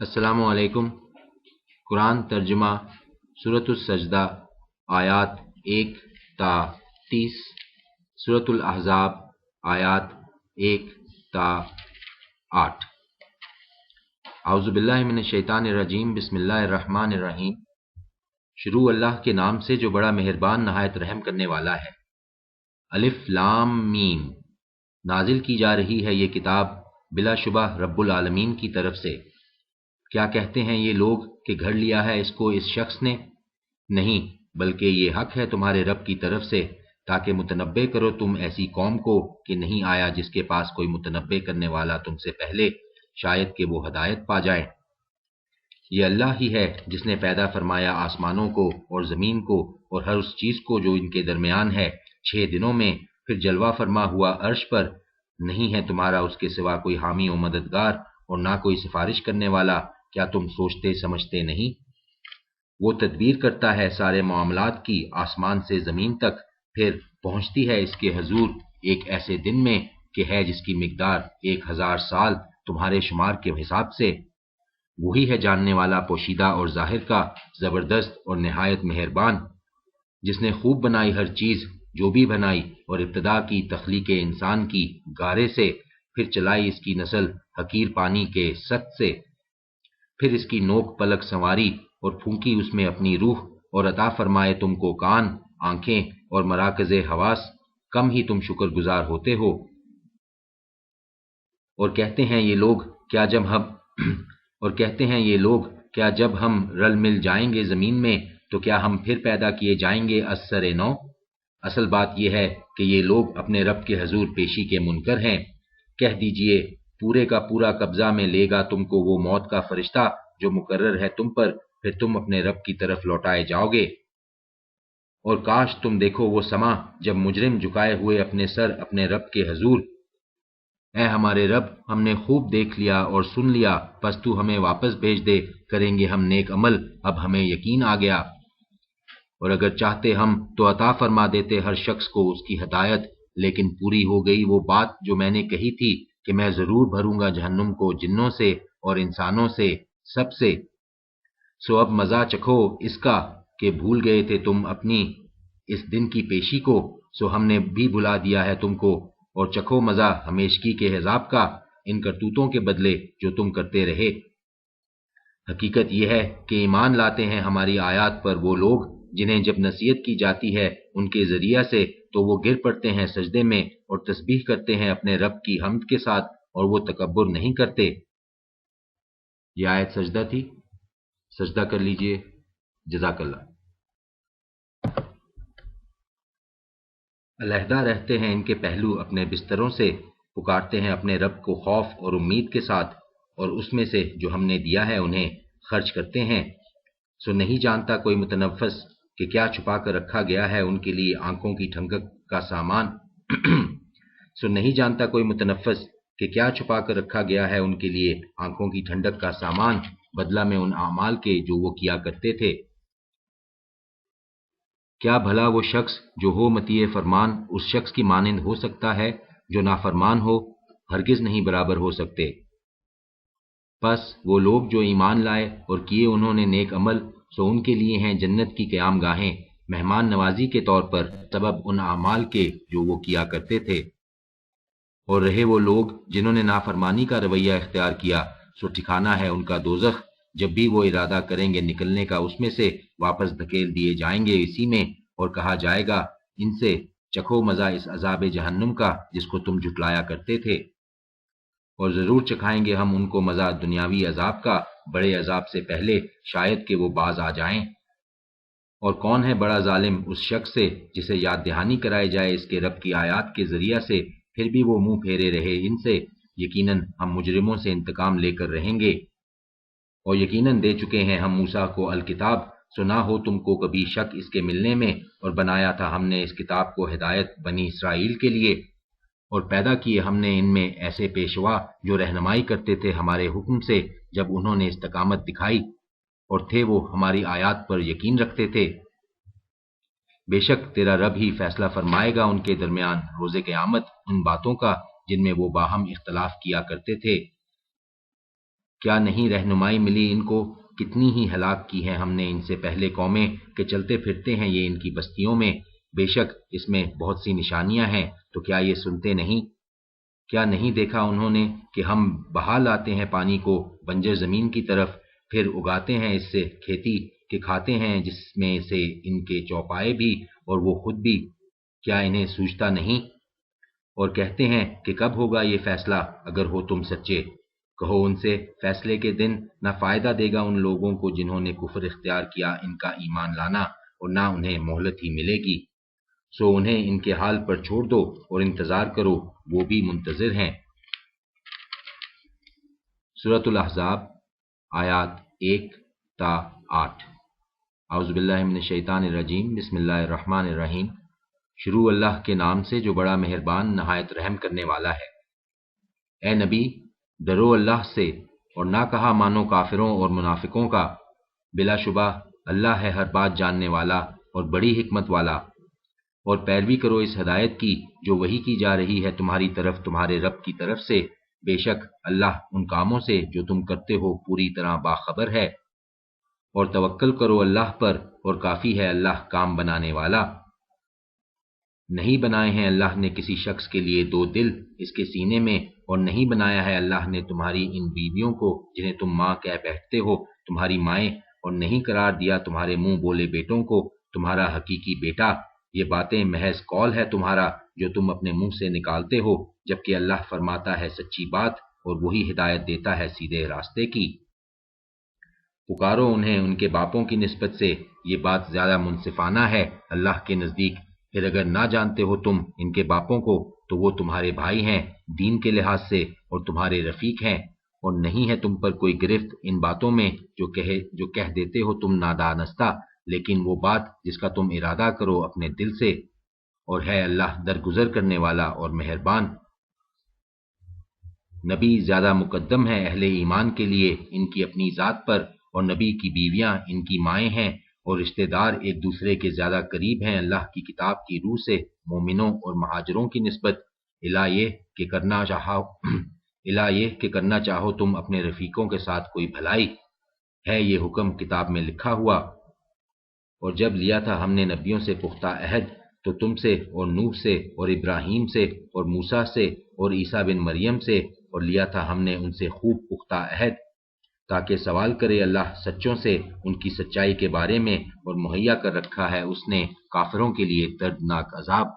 السلام علیکم۔ قرآن ترجمہ سورۃ السجدہ آیات 1 تا 30، سورۃ الاحزاب آیات 1 تا 8۔ اعوذ باللہ من الشیطان الرجیم، بسم اللہ الرحمن الرحیم۔ شروع اللہ کے نام سے جو بڑا مہربان نہایت رحم کرنے والا ہے۔ الف لام میم۔ نازل کی جا رہی ہے یہ کتاب بلا شبہ رب العالمین کی طرف سے۔ کیا کہتے ہیں یہ لوگ کہ گھڑ لیا ہے اس کو اس شخص نے؟ نہیں، بلکہ یہ حق ہے تمہارے رب کی طرف سے، تاکہ متنبع کرو تم ایسی قوم کو کہ نہیں آیا جس کے پاس کوئی متنبع کرنے والا تم سے پہلے، شاید کہ وہ ہدایت پا جائے۔ یہ اللہ ہی ہے جس نے پیدا فرمایا آسمانوں کو اور زمین کو اور ہر اس چیز کو جو ان کے درمیان ہے 6 دنوں میں، پھر جلوہ فرما ہوا عرش پر۔ نہیں ہے تمہارا اس کے سوا کوئی حامی و مددگار اور نہ کوئی سفارش کرنے والا، کیا تم سوچتے سمجھتے نہیں؟ وہ تدبیر کرتا ہے سارے معاملات کی آسمان سے زمین تک، پھر پہنچتی ہے اس کے حضور ایک ایسے دن میں کہ ہے جس کی مقدار 1000 سال تمہارے شمار کے حساب سے۔ وہی ہے جاننے والا پوشیدہ اور ظاہر کا، زبردست اور نہایت مہربان، جس نے خوب بنائی ہر چیز جو بھی بنائی، اور ابتدا کی تخلیق انسان کی گارے سے، پھر چلائی اس کی نسل حقیر پانی کے ست سے، پھر اس کی نوک پلک سنواری اور پھونکی اس میں اپنی روح، اور عطا فرمائے تم کو کان، آنکھیں اور مراکز حواس، کم ہی تم شکر گزار ہوتے ہو۔ اور کہتے ہیں یہ لوگ کیا جب ہم رل مل جائیں گے زمین میں تو کیا ہم پھر پیدا کیے جائیں گے از سر نو؟ اصل بات یہ ہے کہ یہ لوگ اپنے رب کے حضور پیشی کے منکر ہیں۔ کہہ دیجئے پورے کا پورا قبضہ میں لے گا تم کو وہ موت کا فرشتہ جو مقرر ہے تم پر، پھر تم اپنے رب کی طرف لوٹائے جاؤ گے۔ اور کاش تم دیکھو وہ سما جب مجرم جھکائے ہوئے اپنے سر اپنے رب کے حضور، اے ہمارے رب، ہم نے خوب دیکھ لیا اور سن لیا، پس تو ہمیں واپس بھیج دے، کریں گے ہم نیک عمل، اب ہمیں یقین آ گیا۔ اور اگر چاہتے ہم تو عطا فرما دیتے ہر شخص کو اس کی ہدایت، لیکن پوری ہو گئی وہ بات جو میں نے کہی تھی کہ میں ضرور بھروں گا جہنم کو جنوں سے اور انسانوں سے، سب سے۔ سو اب مزہ چکھو اس کا کہ بھول گئے تھے تم اپنی اس دن کی پیشی کو، سو ہم نے بھی بھلا دیا ہے تم کو، اور چکھو مزہ ہمیشگی کے عذاب کا ان کرتوتوں کے بدلے جو تم کرتے رہے۔ حقیقت یہ ہے کہ ایمان لاتے ہیں ہماری آیات پر وہ لوگ جنہیں جب نصیحت کی جاتی ہے ان کے ذریعہ سے تو وہ گر پڑتے ہیں سجدے میں اور تسبیح کرتے ہیں اپنے رب کی حمد کے ساتھ، اور وہ تکبر نہیں کرتے۔ یہ آیت سجدہ تھی، سجدہ کر لیجئے، جزاک اللہ۔ علیحدہ رہتے ہیں ان کے پہلو اپنے بستروں سے، پکارتے ہیں اپنے رب کو خوف اور امید کے ساتھ، اور اس میں سے جو ہم نے دیا ہے انہیں خرچ کرتے ہیں۔ سو نہیں جانتا کوئی متنفس کہ کیا چھپا کر رکھا گیا ہے ان کے لیے آنکھوں کی ٹھنڈک کا سامان سو نہیں جانتا کوئی متنفس کہ کیا چھپا کر رکھا گیا ہے ان کے لیے آنکھوں کی ٹھنڈک کا سامان، بدلہ میں ان اعمال کے جو وہ کیا کرتے تھے۔ کیا بھلا وہ شخص جو ہو مطیع فرمان اس شخص کی مانند ہو سکتا ہے جو نافرمان ہو؟ ہرگز نہیں برابر ہو سکتے۔ پس وہ لوگ جو ایمان لائے اور کیے انہوں نے نیک عمل، سو ان کے لیے ہیں جنت کی قیام گاہیں، مہمان نوازی کے طور پر، سبب ان اعمال کے جو وہ کیا کرتے تھے۔ اور رہے وہ لوگ جنہوں نے نافرمانی کا رویہ اختیار کیا، سو ٹھکانہ ہے ان کا دوزخ، جب بھی وہ ارادہ کریں گے نکلنے کا اس میں سے واپس دھکیل دیے جائیں گے اسی میں، اور کہا جائے گا ان سے چکھو مزہ اس عذاب جہنم کا جس کو تم جھٹلایا کرتے تھے۔ اور ضرور چکھائیں گے ہم ان کو مزہ دنیاوی عذاب کا بڑے عذاب سے پہلے، شاید کہ وہ باز آ جائیں۔ اور کون ہے بڑا ظالم اس شخص سے جسے یاد دہانی کرائی جائے اس کے رب کی آیات کے ذریعہ سے، پھر بھی وہ منہ پھیرے رہے ان سے۔ یقیناً ہم مجرموں سے انتقام لے کر رہیں گے۔ اور یقیناً دے چکے ہیں ہم موسیٰ کو الکتاب، سو نہ ہو تم کو کبھی شک اس کے ملنے میں، اور بنایا تھا ہم نے اس کتاب کو ہدایت بنی اسرائیل کے لیے، اور پیدا کیے ہم نے ان میں ایسے پیشوا جو رہنمائی کرتے تھے ہمارے حکم سے جب انہوں نے استقامت دکھائی، اور تھے وہ ہماری آیات پر یقین رکھتے تھے۔ بے شک تیرا رب ہی فیصلہ فرمائے گا ان کے درمیان روز قیامت ان باتوں کا جن میں وہ باہم اختلاف کیا کرتے تھے۔ کیا نہیں رہنمائی ملی ان کو؟ کتنی ہی ہلاک کی ہیں ہم نے ان سے پہلے قومیں کہ چلتے پھرتے ہیں یہ ان کی بستیوں میں، بے شک اس میں بہت سی نشانیاں ہیں، تو کیا یہ سنتے نہیں؟ کیا نہیں دیکھا انہوں نے کہ ہم بہا لاتے ہیں پانی کو بنجر زمین کی طرف، پھر اگاتے ہیں اس سے کھیتی کہ کھاتے ہیں جس میں سے ان کے چوپائے بھی اور وہ خود بھی، کیا انہیں سوچتا نہیں؟ اور کہتے ہیں کہ کب ہوگا یہ فیصلہ اگر ہو تم سچے؟ کہو ان سے فیصلے کے دن نہ فائدہ دے گا ان لوگوں کو جنہوں نے کفر اختیار کیا ان کا ایمان لانا، اور نہ انہیں مہلت ہی ملے گی، سو انہیں ان کے حال پر چھوڑ دو اور انتظار کرو، وہ بھی منتظر ہیں۔ سورۃ الاحزاب آیات 1 تا 8۔ اعوذ باللہ من الشیطان الرجیم، بسم اللہ الرحمن الرحیم۔ شروع اللہ کے نام سے جو بڑا مہربان نہایت رحم کرنے والا ہے۔ اے نبی، ڈرو اللہ سے اور نہ کہا مانو کافروں اور منافقوں کا، بلا شبہ اللہ ہے ہر بات جاننے والا اور بڑی حکمت والا، اور پیروی کرو اس ہدایت کی جو وحی کی جا رہی ہے تمہاری طرف تمہارے رب کی طرف سے، بے شک اللہ ان کاموں سے جو تم کرتے ہو پوری طرح باخبر ہے، اور توکل کرو اللہ پر اور کافی ہے اللہ کام بنانے والا۔ نہیں بنائے ہیں اللہ نے کسی شخص کے لیے دو دل اس کے سینے میں، اور نہیں بنایا ہے اللہ نے تمہاری ان بیویوں کو جنہیں تم ماں کہہ بیٹھتے ہو تمہاری مائیں، اور نہیں قرار دیا تمہارے منہ بولے بیٹوں کو تمہارا حقیقی بیٹا۔ یہ باتیں محض قول ہے تمہارا جو تم اپنے منہ سے نکالتے ہو، جبکہ اللہ فرماتا ہے سچی بات اور وہی ہدایت دیتا ہے سیدھے راستے کی۔ پکارو انہیں ان کے باپوں کی نسبت سے، یہ بات زیادہ منصفانہ ہے اللہ کے نزدیک۔ پھر اگر نہ جانتے ہو تم ان کے باپوں کو تو وہ تمہارے بھائی ہیں دین کے لحاظ سے اور تمہارے رفیق ہیں، اور نہیں ہے تم پر کوئی گرفت ان باتوں میں جو کہہ دیتے ہو تم نادانستہ، لیکن وہ بات جس کا تم ارادہ کرو اپنے دل سے، اور ہے اللہ درگزر کرنے والا اور مہربان۔ نبی زیادہ مقدم ہے اہل ایمان کے لیے ان کی اپنی ذات پر، اور نبی کی بیویاں ان کی مائیں ہیں، اور رشتہ دار ایک دوسرے کے زیادہ قریب ہیں اللہ کی کتاب کی روح سے مومنوں اور مہاجروں کی نسبت، الا یہ کہ کرنا چاہو تم اپنے رفیقوں کے ساتھ کوئی بھلائی، ہے یہ حکم کتاب میں لکھا ہوا۔ اور جب لیا تھا ہم نے نبیوں سے پختہ عہد تو تم سے اور نوح سے اور ابراہیم سے اور موسیٰ سے اور عیسیٰ بن مریم سے، اور لیا تھا ہم نے ان سے خوب پختہ عہد، تاکہ سوال کرے اللہ سچوں سے ان کی سچائی کے بارے میں، اور مہیا کر رکھا ہے اس نے کافروں کے لیے دردناک عذاب۔